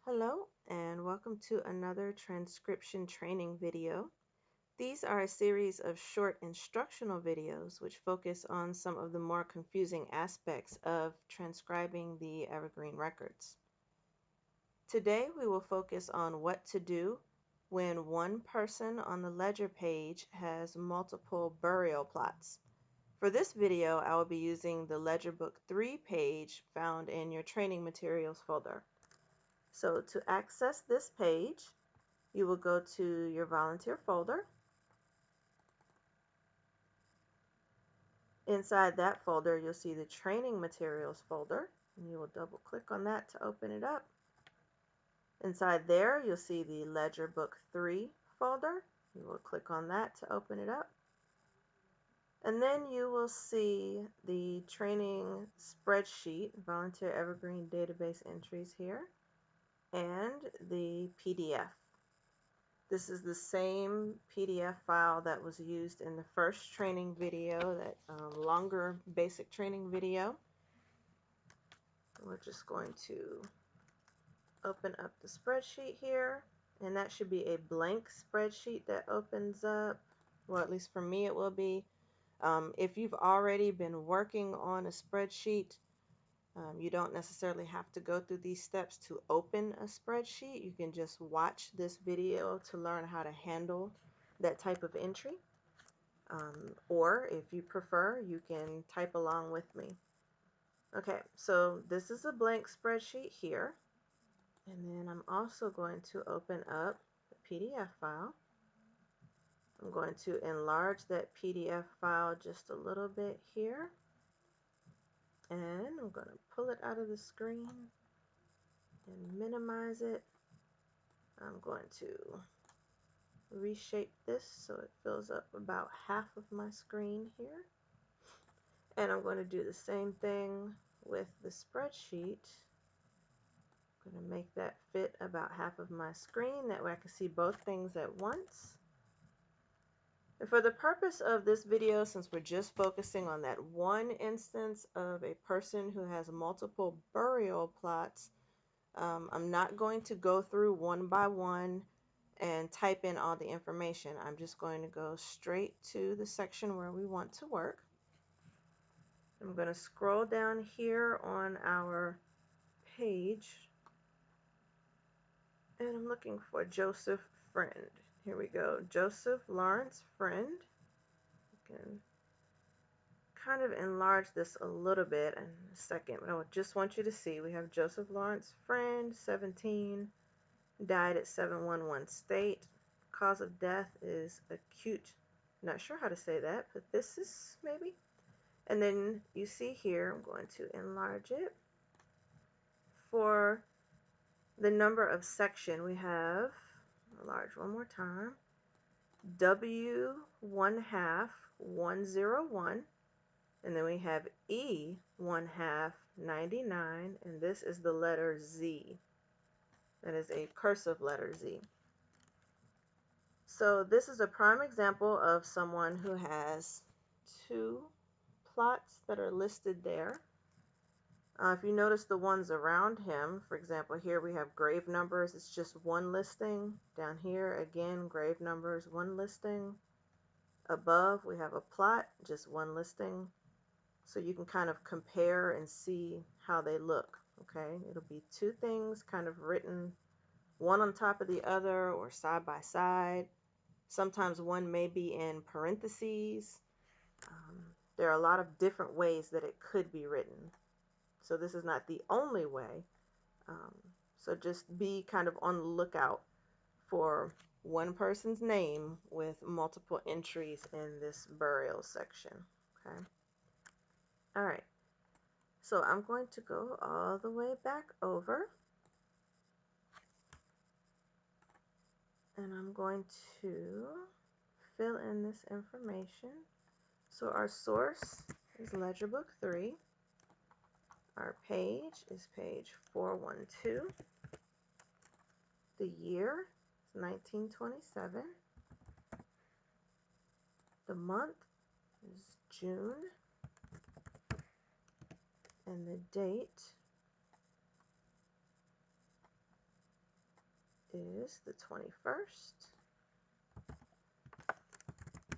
Hello and welcome to another transcription training video. These are a series of short instructional videos which focus on some of the more confusing aspects of transcribing the Evergreen records. Today we will focus on what to do when one person on the ledger page has multiple burial plots. For this video, I will be using the Ledger Book 3 page found in your training materials folder. So to access this page, you will go to your volunteer folder. Inside that folder, you'll see the training materials folder, and you will double click on that to open it up. Inside there, you'll see the Ledger Book 3 folder. You will click on that to open it up. And then you will see the training spreadsheet, volunteer evergreen database entries here, and the PDF. This is the same PDF file that was used in the first training video, that longer basic training video. We're just going to open up the spreadsheet here, and that should be a blank spreadsheet that opens up. Well, at least for me it will be. If you've already been working on a spreadsheet, you don't necessarily have to go through these steps to open a spreadsheet. You can just watch this video to learn how to handle that type of entry. Or if you prefer, you can type along with me. Okay, so this is a blank spreadsheet here. And then I'm also going to open up the PDF file. I'm going to enlarge that PDF file just a little bit here. And I'm going to pull it out of the screen and minimize it. I'm going to reshape this so it fills up about half of my screen here. And I'm going to do the same thing with the spreadsheet. I'm going to make that fit about half of my screen. That way I can see both things at once. And for the purpose of this video, since we're just focusing on that one instance of a person who has multiple burial plots, I'm not going to go through one by one and type in all the information. I'm just going to go straight to the section where we want to work. I'm going to scroll down here on our page, and I'm looking for Joseph Friend. Here we go, Joseph Lawrence Friend. You can kind of enlarge this a little bit in a second, but I just want you to see we have Joseph Lawrence Friend, 17, died at 711 State. Cause of death is acute, not sure how to say that, but this is maybe. And then you see here, I'm going to enlarge it. For the number of section, we have, enlarge one more time, W 1/2 101, and then we have E 1/2 99, and this is the letter Z. That is a cursive letter Z. So this is a prime example of someone who has two plots that are listed there. If you notice the ones around him, for example, here we have grave numbers, it's just one listing. Down here, again, grave numbers, one listing. Above, we have a plot, just one listing. So you can kind of compare and see how they look, okay? It'll be two things kind of written one on top of the other or side by side. Sometimes one may be in parentheses. There are a lot of different ways that it could be written. So this is not the only way. So just be kind of on the lookout for one person's name with multiple entries in this burial section. Okay. All right. So I'm going to go all the way back over. And I'm going to fill in this information. So our source is Ledger Book 3. Our page is page 412. The year is 1927. The month is June. And the date is the 21st.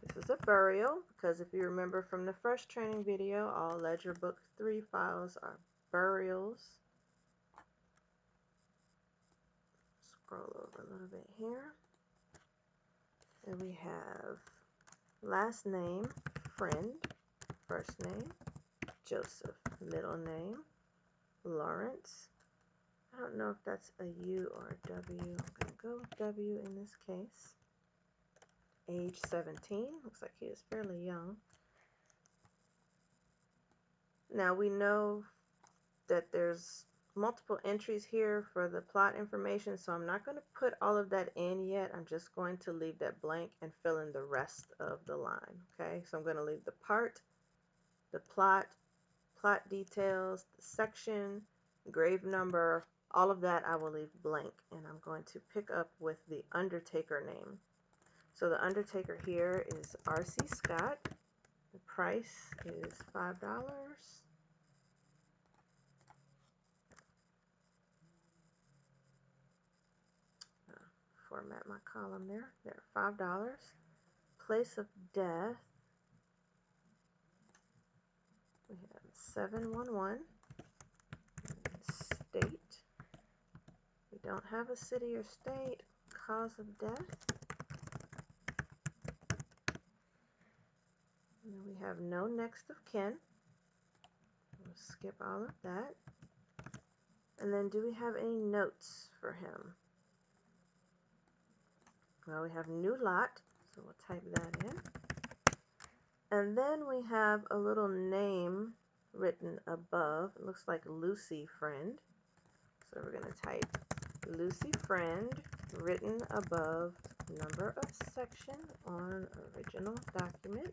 This is a burial because if you remember from the first training video, all Ledger Book 3 files are burials. Scroll over a little bit here. And we have last name, Friend, first name, Joseph, middle name, Lawrence. I don't know if that's a U or a W. I'm going to go with W in this case. Age 17. Looks like he is fairly young. Now we know that there's multiple entries here for the plot information, so I'm not going to put all of that in yet. I'm just going to leave that blank and fill in the rest of the line. Okay, so I'm going to leave the part, the plot details, the section, grave number, all of that I will leave blank, and I'm going to pick up with the Undertaker name. So the Undertaker here is R.C. Scott. The price is $5. Format my column there. There, $5. Place of death, we have 711. State, we don't have a city or state. Cause of death, and then we have no next of kin. We'll skip all of that. And then do we have any notes for him? Well, we have new lot, so we'll type that in. And then we have a little name written above. It looks like Lucy Friend. So we're going to type Lucy Friend written above number of section on original document.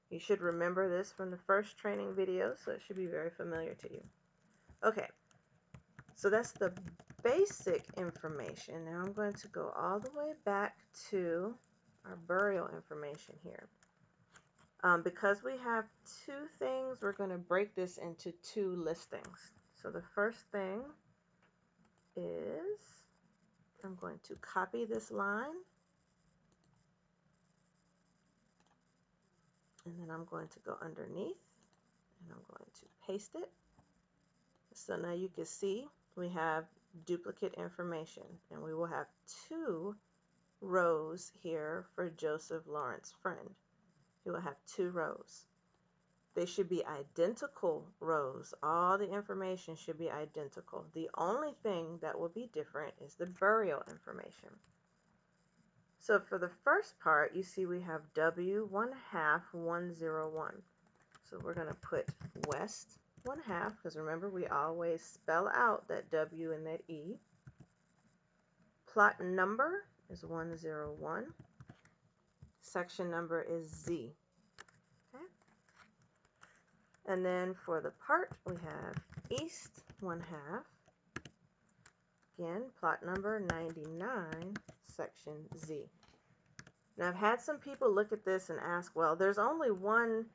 You should remember this from the first training video, so it should be very familiar to you. Okay, so that's the basic information. Now I'm going to go all the way back to our burial information here. Because we have two things, we're going to break this into two listings. So the first thing is I'm going to copy this line, and then I'm going to go underneath, and I'm going to paste it. So now you can see we have duplicate information, and we will have two rows here for Joseph Lawrence Friend. You will have two rows. They should be identical rows. All the information should be identical. The only thing that will be different is the burial information. So for the first part, you see we have W1/2 101. So we're going to put West 1/2, because remember we always spell out that W and that E. Plot number is 101. Section number is Z. Okay. And then for the part, we have East 1/2. Again, plot number 99, section Z. Now I've had some people look at this and ask, well, there's only one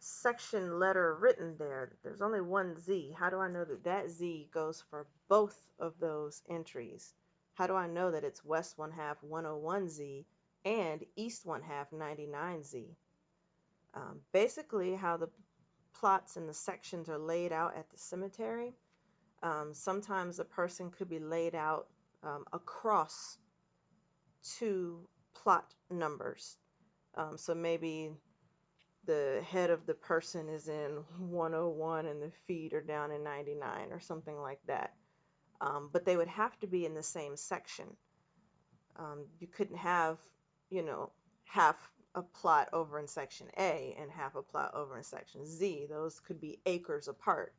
section letter written there. There's only one Z. How do I know that that Z goes for both of those entries? How do I know that it's West 1/2 101Z and East 1/2 99Z? Basically, how the plots and the sections are laid out at the cemetery. Sometimes a person could be laid out across two plot numbers. So maybe the head of the person is in 101 and the feet are down in 99 or something like that. But they would have to be in the same section. You couldn't have, half a plot over in section A and half a plot over in section Z. Those could be acres apart.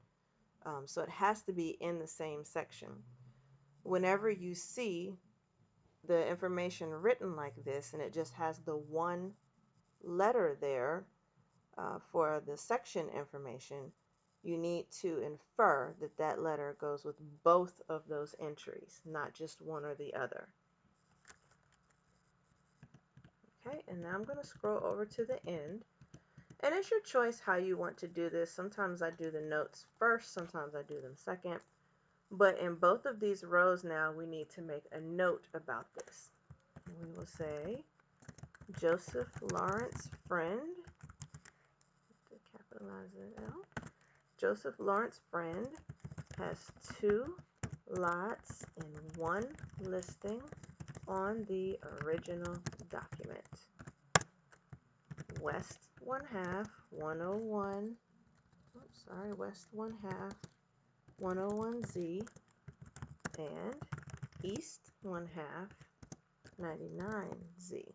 So it has to be in the same section. Whenever you see the information written like this and it just has the one letter there for the section information, you need to infer that that letter goes with both of those entries, not just one or the other. Okay, and now I'm going to scroll over to the end. And it's your choice how you want to do this. Sometimes I do the notes first, sometimes I do them second. But in both of these rows now, we need to make a note about this. We will say Joseph Lawrence Friend, to capitalize it L. Joseph Lawrence Friend has 2 lots and 1 listing on the original document. West 1/2, 101, West 1/2, 101Z, and East 1/2, 99Z.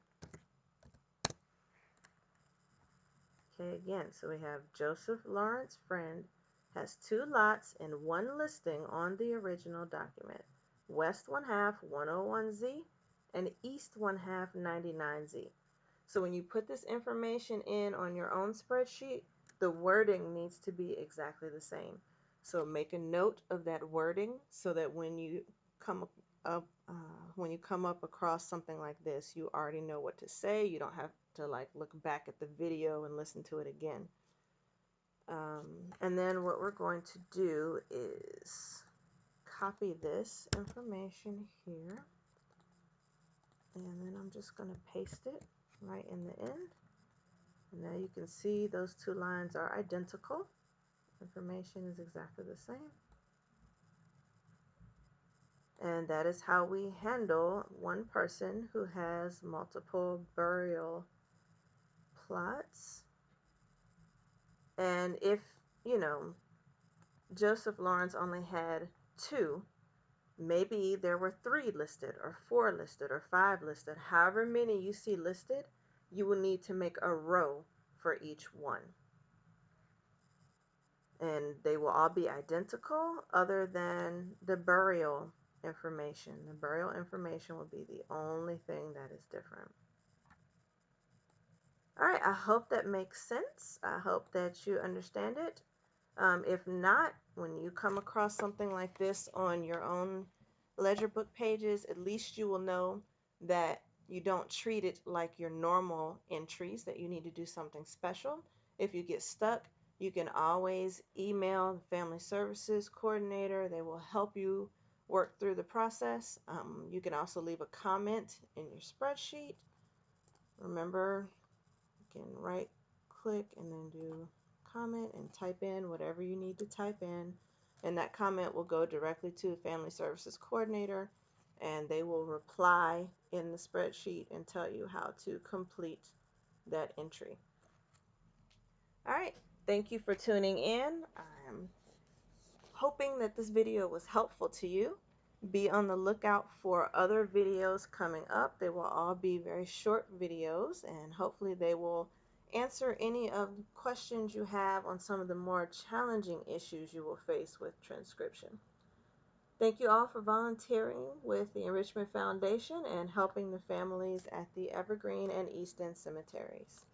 Okay, again, so we have Joseph Lawrence Friend has 2 lots and 1 listing on the original document. West 1/2, 101Z, and East 1/2, 99Z. So when you put this information in on your own spreadsheet, the wording needs to be exactly the same. So make a note of that wording so that when you come up across something like this, you already know what to say. You don't have to like look back at the video and listen to it again. And then what we're going to do is copy this information here, and then I'm just going to paste it right in the end. And now you can see those 2 lines are identical. Information is exactly the same. And that is how we handle one person who has multiple burial plots. And if, Joseph Lawrence only had 2, maybe there were 3 listed or 4 listed or 5 listed. However many you see listed, you will need to make a row for each one. And they will all be identical other than the burial information. The burial information will be the only thing that is different. All right, I hope that makes sense. I hope that you understand it. If not, when you come across something like this on your own ledger book pages, at least you will know that you don't treat it like your normal entries, that you need to do something special. If you get stuck, you can always email the Family Services Coordinator. They will help you work through the process. You can also leave a comment in your spreadsheet. Remember, you can right click and then do comment and type in whatever you need to type in, and that comment will go directly to the Family Services Coordinator, and they will reply in the spreadsheet and tell you how to complete that entry. All right, thank you for tuning in. I'm hoping that this video was helpful to you. Be on the lookout for other videos coming up. They will all be very short videos, and hopefully they will answer any of the questions you have on some of the more challenging issues you will face with transcription. Thank you all for volunteering with the Enrichmond Foundation and helping the families at the Evergreen and East End cemeteries.